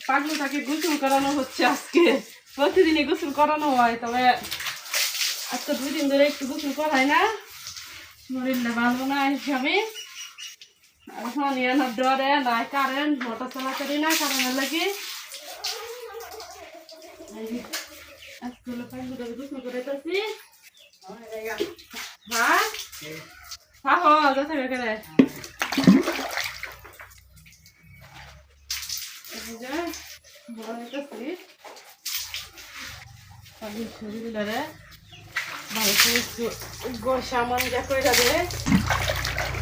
পাগলুটাকে গোসল করানো হচ্ছে আজকে। প্রতিদিনই গোসল করানো হয়, তবে আজকে 2 দিন ধরে একটু গোসল করাই না, শরীরটা ভালো না হিসাবে। এখন ইয়ানোর ডরে নাই কারেন্ট, মোটর চালাচালি না কারণে লাগে আজকে পাগলুটাকে গোসল করাইতেছি। হ্যাঁ হ্যাঁ যাচ্ছে বেকারে শরীরে ভালো করে একটু গসা মঞ্জা করে দে,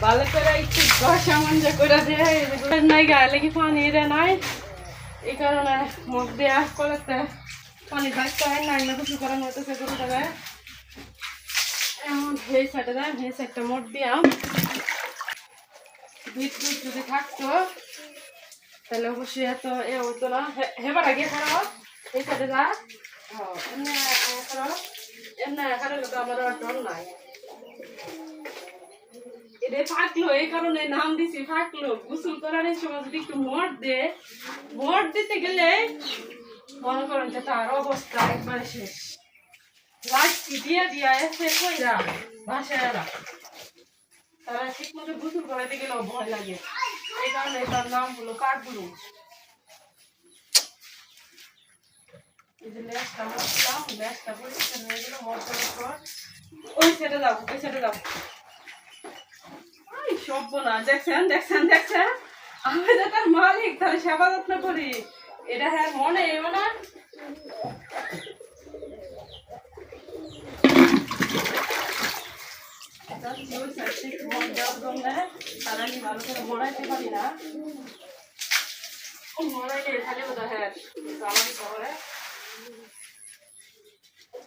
ভালো করে একটু গসা মঞ্জা করে দে। নাই গায়ে লেগে পানি রে নাই, এই কারণে মুখ দেওয়া করতে পানি থাকতে হয় নাই না কিছু করার মতো সে করে দেবে। এখন এই সাইডে দেয়, এই সাইডটা মোট দিয়াম। বিদ্যুৎ যদি থাকতো তাহলে অবশ্যই এত এ হতো না। হেবার আগে করো এই সাইডে যা এমনি করো, এমনি এখানে তো আমার ডর নাই। এটা থাকলো এই কারণে নাম দিছি থাকলো। গোসল করার সময় যদি একটু মোট দিতে গেলে মনে করেন যে তার অবস্থা একবারে শেষ। লাঠি দিয়া এসে কইরা বাসায় তারা ঠিক মতো গোসল করাতে গেলেও ভয় লাগে, এই কারণে তার নাম হলো কাঠগুলো। এই যে লেজটা বসলাম, লেজটা পরিষ্কার হয়ে গেল। ওই সাইডে যাও, ওই সাইডে যাও। সব না দেখছেন আমি যে তার মালিক, তার সেবা যত্ন করি, এটা হ্যাঁ মনে এলো না। তারা আমি ভালো করে মরাইতে পারি না, মরাইলে খালি বোধ হ্যাঁ আমার শহরে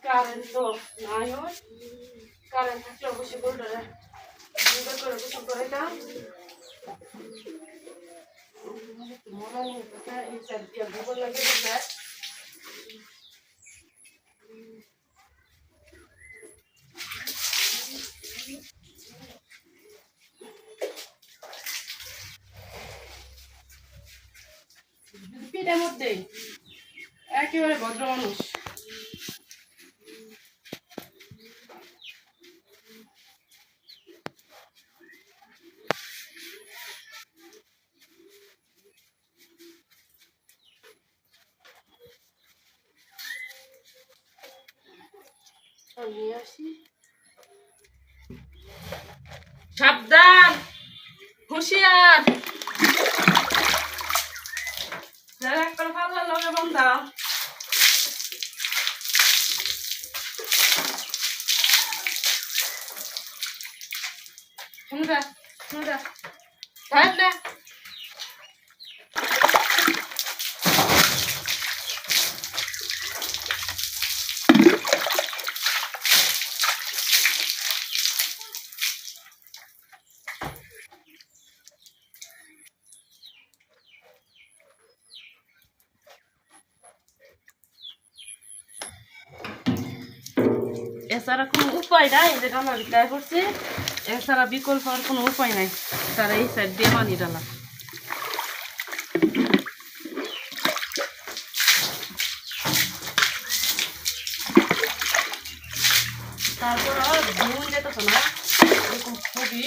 কারেন্ট তো নাই হয়। কারেন্ট থাকলে অবশ্যই বলতে করে গোসল করাইতাম। মনে হচ্ছে এই সাইড দিয়ে গোবর লাগে পিঠের মধ্যে একেবারে ভদ্র মানুষ। সাবধান, হুঁশিয়ার, যারা একটা পাল্লার লগে বন্ধা। শুনরা ধার না এছাড়া কোনো উপায় নাই, যেটা আমরা বিদায় করছি এছাড়া বিকল্প আর কোনো উপায় নাই। তারা এই সাইড দিয়ে পানি ডালা। তারপর ধুন যেতেছে না এরকম খুবই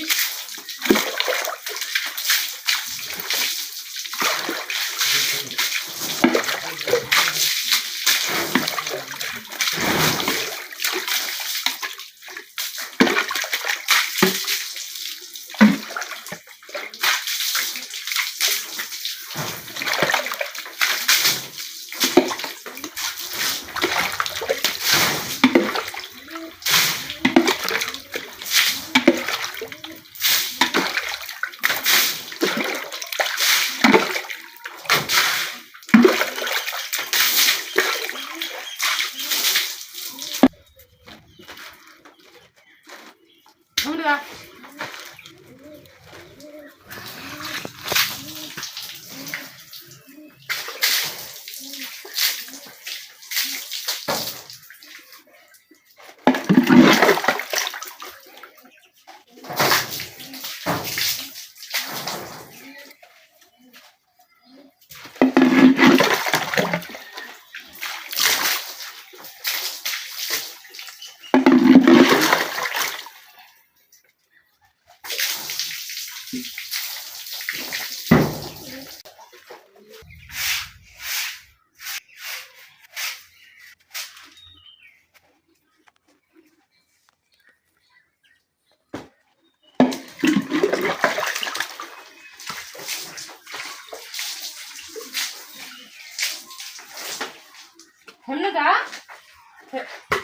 হেমনে গা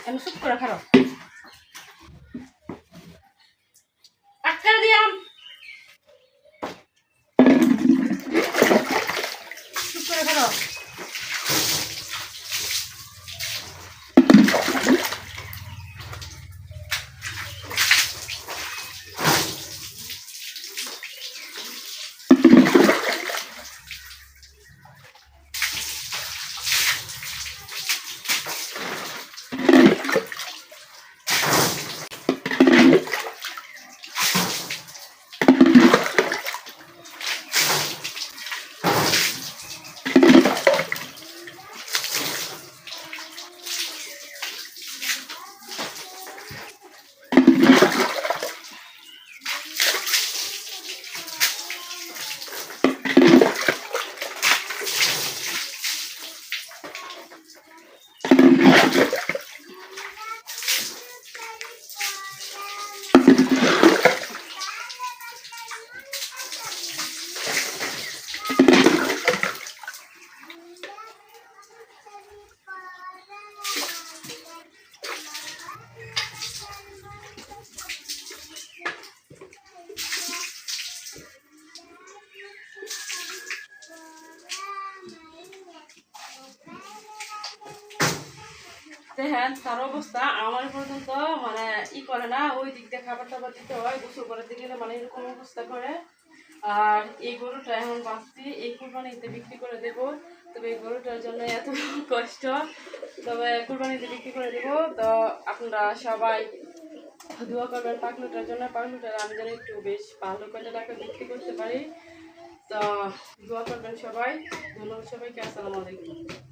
আমি চুপ করে খারো আটকা দিয়াম চুপ করে খারো দেখেন তার অবস্থা আমার পর্যন্ত মানে ই করে না ওই দিক দিয়ে খাবার টাবার দিতে হয় গোসল করাতে গেলে মানে এরকম অবস্থা করে আর এই গরুটা এখন বাঁচছি এই কুরবানিতে বিক্রি করে দেবো তবে এই গরুটার জন্য এত কষ্ট তবে কুরবানিতে বিক্রি করে দেবো তো আপনারা সবাই দোয়া করবেন পাখলুটার জন্য পাখলুটার আমি যেন একটু বেশ ভালো করে টাকা বিক্রি করতে পারি তো দোয়া করবেন সবাই ধন্যবাদ সবাইকে আসসালামু আলাইকুম